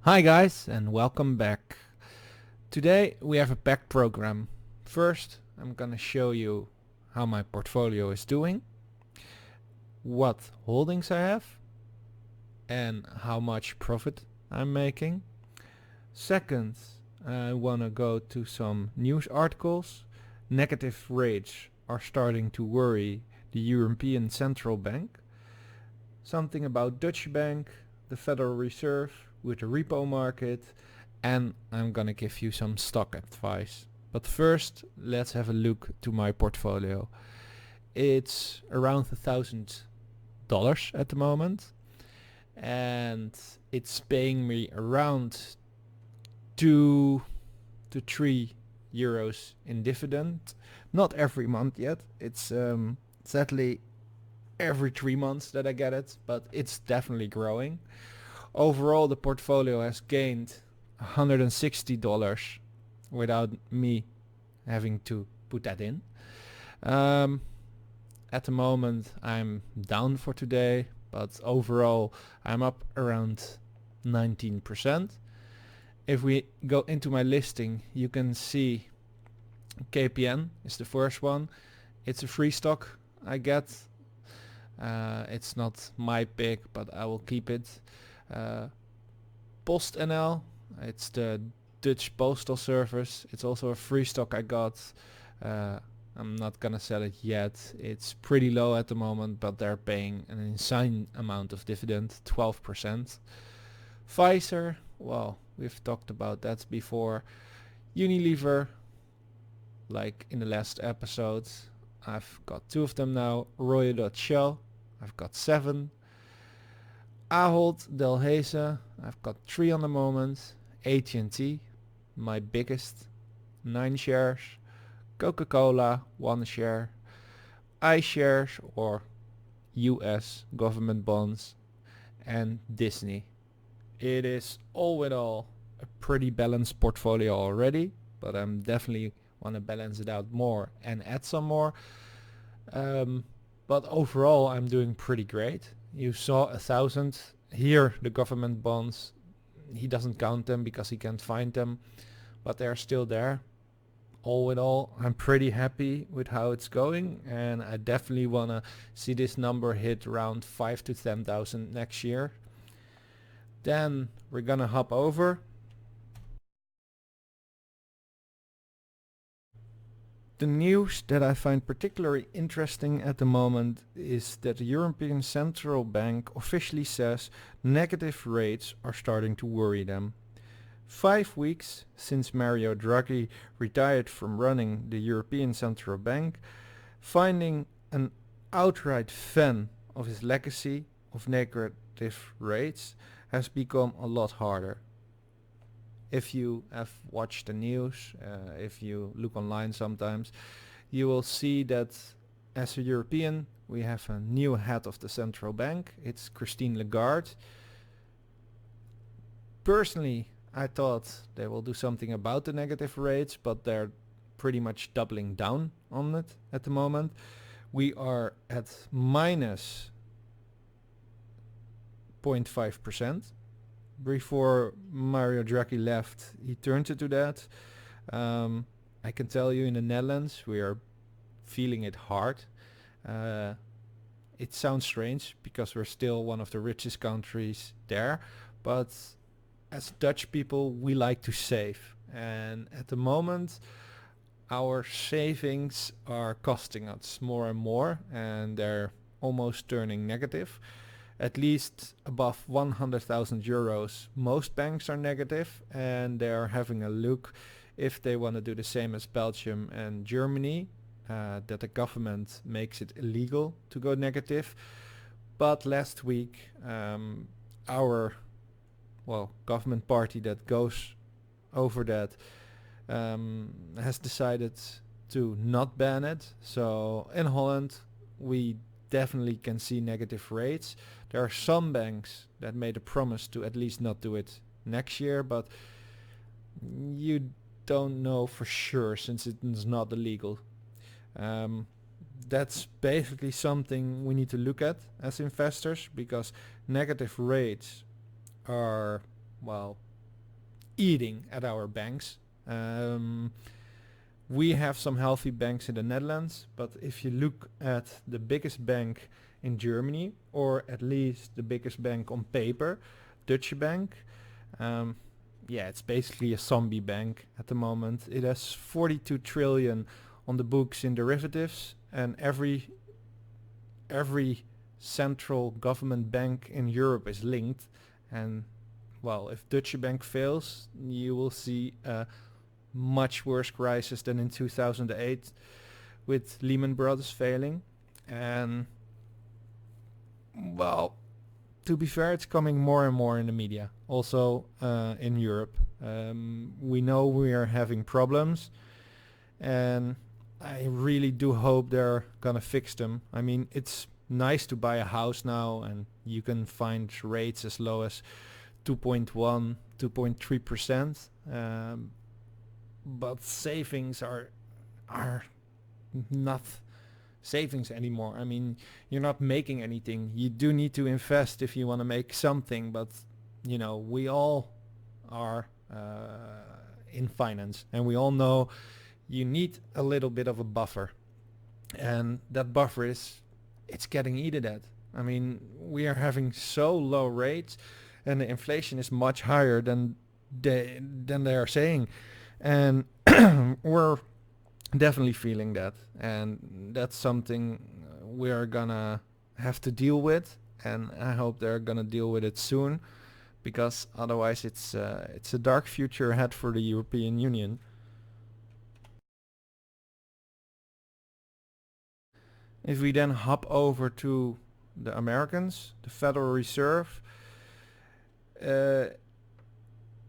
Hi guys and welcome back. Today we have a packed program. First I'm gonna show you how my portfolio is doing, what holdings I have and how much profit I'm making. Second, I wanna go to some news articles. Negative rates are starting to worry the European Central Bank. Something about Dutch Bank, the Federal Reserve with the repo market, and I'm gonna give you some stock advice. But first, let's have a look to my portfolio. It's around $1,000 at the moment, and it's paying me around 2 to 3 euros in dividend. Not every month yet. It's sadly every 3 months that I get it, but it's definitely growing. Overall, the portfolio has gained $160 without me having to put that in. At the moment, I'm down for today, but overall, I'm up around 19%. If we go into my listing, you can see KPN is the first one. It's a free stock I get. It's not my pick, but I will keep it. PostNL, it's the Dutch postal service. It's also a free stock I got. I'm not gonna sell it yet. It's pretty low at the moment, but they're paying an insane amount of dividend, 12%. Pfizer, well, we've talked about that before. Unilever, like in the last episodes, I've got 2 of them now. Royal Shell, I've got 7. Ahold Delhaize, I've got 3 on the moment. AT&T, my biggest, 9 shares. Coca-Cola, 1 share. iShares or US government bonds, and Disney. It is all in all a pretty balanced portfolio already, but I'm definitely want to balance it out more and add some more. But overall I'm doing pretty great. You saw 1,000. Here the government bonds, he doesn't count them because he can't find them, but they're still there. All in all, I'm pretty happy with how it's going, and I definitely want to see this number hit around 5 to 10,000 next year. Then we're gonna hop over. The news that I find particularly interesting at the moment is that the European Central Bank officially says negative rates are starting to worry them. 5 weeks since Mario Draghi retired from running the European Central Bank, finding an outright fan of his legacy of negative rates has become a lot harder. If you have watched the news, if you look online sometimes, you will see that as a European we have a new head of the central bank. It's Christine Lagarde. Personally, I thought they will do something about the negative rates, but they're pretty much doubling down on it at the moment. We are at minus 0.5%. Before Mario Draghi left, he turned it to that. I can tell you in the Netherlands we are feeling it hard. It sounds strange because we're still one of the richest countries there, but as Dutch people we like to save, and at the moment our savings are costing us more and more, and they're almost turning negative. At least above 100,000 euros. Most banks are negative, and they are having a look if they want to do the same as Belgium and Germany, that the government makes it illegal to go negative. But last week our government party that goes over that has decided to not ban it. So in Holland we definitely can see negative rates. There are some banks that made a promise to at least not do it next year, but you don't know for sure since it is not illegal. That's basically something we need to look at as investors, because negative rates are, well, eating at our banks. We have some healthy banks in the Netherlands, but if you look at the biggest bank in Germany, or at least the biggest bank on paper, Deutsche Bank, yeah, it's basically a zombie bank at the moment. It has 42 trillion on the books in derivatives, and every central government bank in Europe is linked. And well, if Deutsche Bank fails, you will see a much worse crisis than in 2008 with Lehman Brothers failing. And well, to be fair, it's coming more and more in the media, also in Europe. We know we are having problems, and I really do hope they're gonna fix them. I mean, it's nice to buy a house now, and you can find rates as low as 2.1, 2.3%. But savings are not savings anymore. I mean, you're not making anything. You do need to invest if you want to make something, but you know, we all are in finance, and we all know you need a little bit of a buffer, and that buffer it's getting eaten at. I mean, we are having so low rates, and the inflation is much higher than they are saying, and we're definitely feeling that, and that's something we are gonna have to deal with, and I hope they're gonna deal with it soon, because otherwise it's a dark future ahead for the European Union. If we then hop over to the Americans, the Federal Reserve,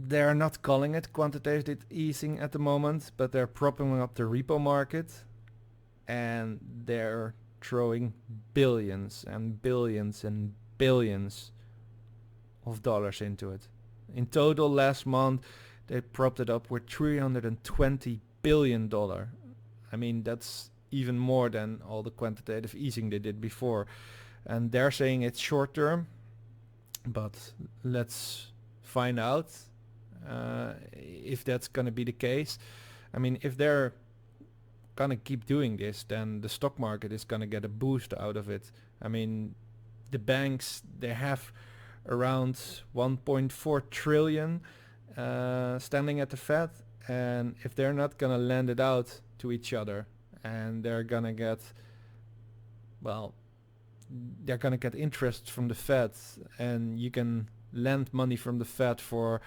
they're not calling it quantitative easing at the moment, but they're propping up the repo market, and they're throwing billions and billions and billions of dollars into it. In total, last month, they propped it up with $320 billion. I mean, that's even more than all the quantitative easing they did before. And they're saying it's short term, but let's find out if that's going to be the case. I mean, if they're going to keep doing this, then the stock market is going to get a boost out of it. I mean, the banks, they have around 1.4 trillion standing at the Fed, and if they're not going to lend it out to each other, and they're going to get, well, they're going to get interest from the Fed, and you can lend money from the Fed for,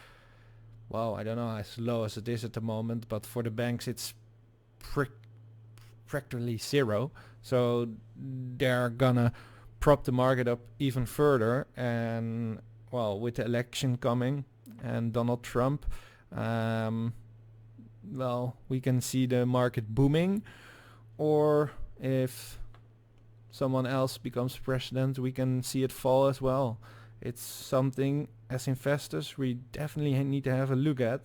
well, I don't know as low as it is at the moment, but for the banks it's practically zero. So they're gonna prop the market up even further, and well, with the election coming and Donald Trump, well, we can see the market booming, or if someone else becomes president, we can see it fall as well. It's something as investors we definitely need to have a look at,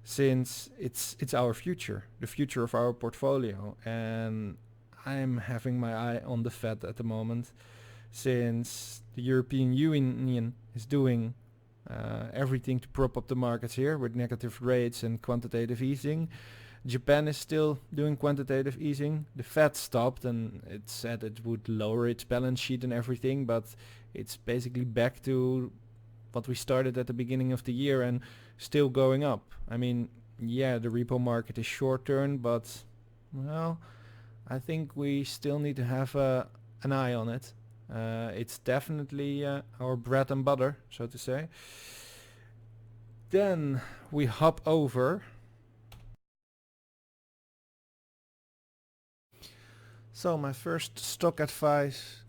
since it's our future, the future of our portfolio. And I'm having my eye on the Fed at the moment, since the European Union is doing everything to prop up the markets here with negative rates and quantitative easing. Japan is still doing quantitative easing. The Fed stopped, and it said it would lower its balance sheet and everything, but it's basically back to what we started at the beginning of the year and still going up. I mean, yeah, the repo market is short term, but well, I think we still need to have an eye on it. It's definitely our bread and butter, so to say. Then we hop over. So my first stock advice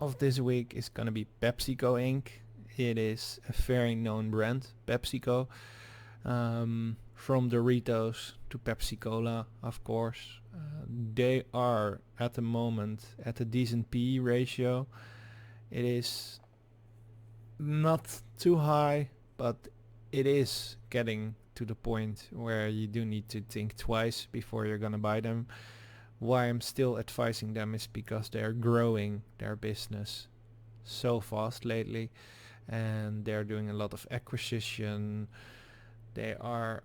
of this week is gonna be PepsiCo Inc. It is a very known brand, PepsiCo. From Doritos to Pepsi Cola, of course. They are at the moment at a decent PE ratio. It is not too high, but it is getting to the point where you do need to think twice before you're gonna buy them. Why I'm still advising them is because they're growing their business so fast lately, and they're doing a lot of acquisition, They are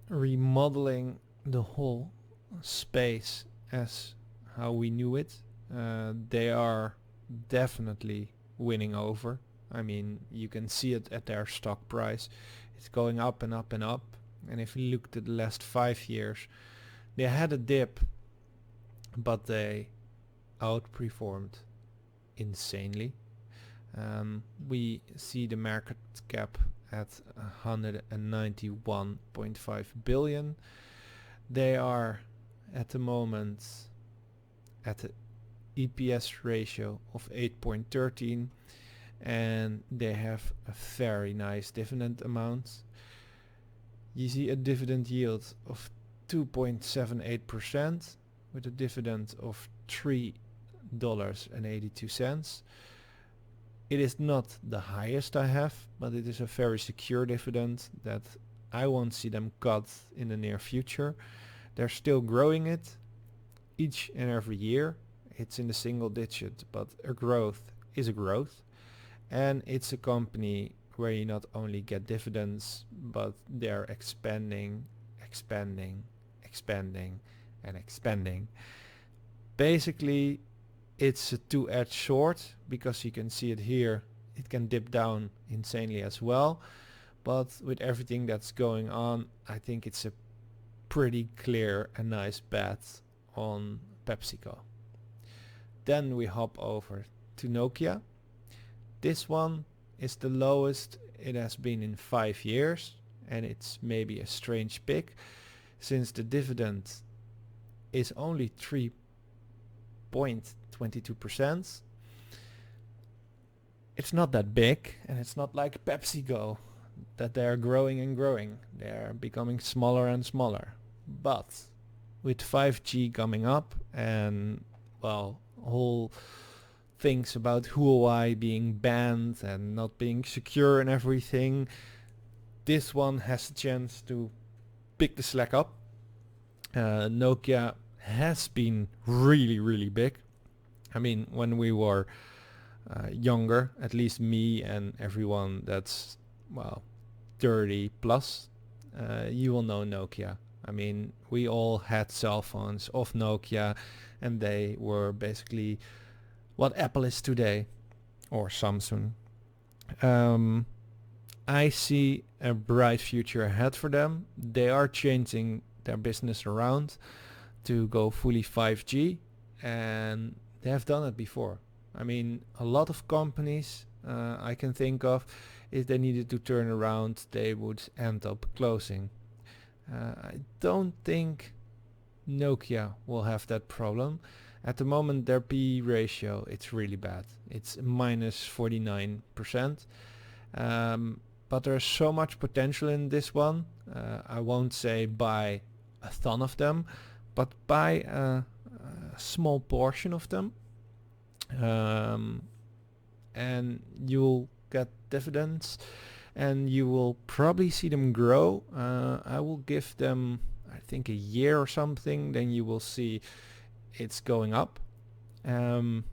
remodeling the whole space as how we knew it. They are definitely winning over. I mean, you can see it at their stock price. It's going up and up and up. And if you look at the last 5 years, they had a dip, but they outperformed insanely. We see the market cap at 191.5 billion. They are at the moment at an EPS ratio of 8.13, and they have a very nice dividend amount. You see a dividend yield of 2.78% with a dividend of $3.82. It is not the highest I have, but it is a very secure dividend that I won't see them cut in the near future. They're still growing it each and every year. It's in the single digit, but a growth is a growth. And it's a company where you not only get dividends, but they're expanding, and expanding. Basically, it's a two-edged sword, because you can see it here. It can dip down insanely as well. But with everything that's going on, I think it's a pretty clear and nice bet on PepsiCo. Then we hop over to Nokia. This one is the lowest it has been in 5 years, and it's maybe a strange pick since the dividend is only 3.22%. It's not that big, and it's not like PepsiCo that they're growing and growing. They're becoming smaller and smaller. But with 5G coming up and, well, whole things about Huawei being banned and not being secure and everything, this one has a chance to pick the slack up. Nokia has been really big. I mean, when we were younger, at least me and everyone that's, well, 30 plus, you will know Nokia. I mean, we all had cell phones of Nokia, and they were basically what Apple is today, or Samsung. I see a bright future ahead for them. They are changing their business around to go fully 5G, and they have done it before. I mean, a lot of companies I can think of, if they needed to turn around, they would end up closing. I don't think Nokia will have that problem. At the moment, their PE ratio, it's really bad. It's minus 49%. But there's so much potential in this one. I won't say buy a ton of them, but buy a small portion of them. And you'll get dividends, and you will probably see them grow. I will give them, I think, a year or something, then you will see it's going up. I'm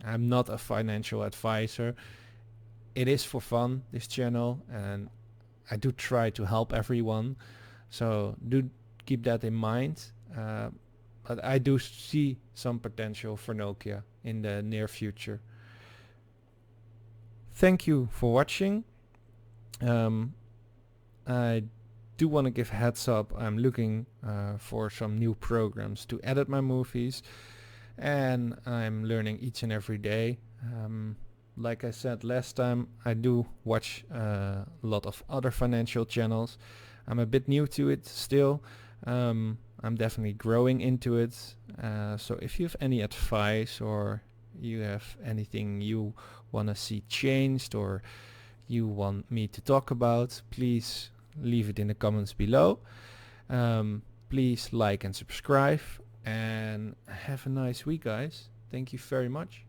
not a financial advisor. It is for fun, this channel, and I do try to help everyone, so do keep that in mind. But I do see some potential for Nokia in the near future. Thank you for watching. I do want to give heads up. I'm looking for some new programs to edit my movies, and I'm learning each and every day. Like I said last time, I do watch a lot of other financial channels. I'm a bit new to it still. I'm definitely growing into it. So if you have any advice, or you have anything you want to see changed, or you want me to talk about, please leave it in the comments below. Please like and subscribe, and have a nice week, guys. Thank you very much.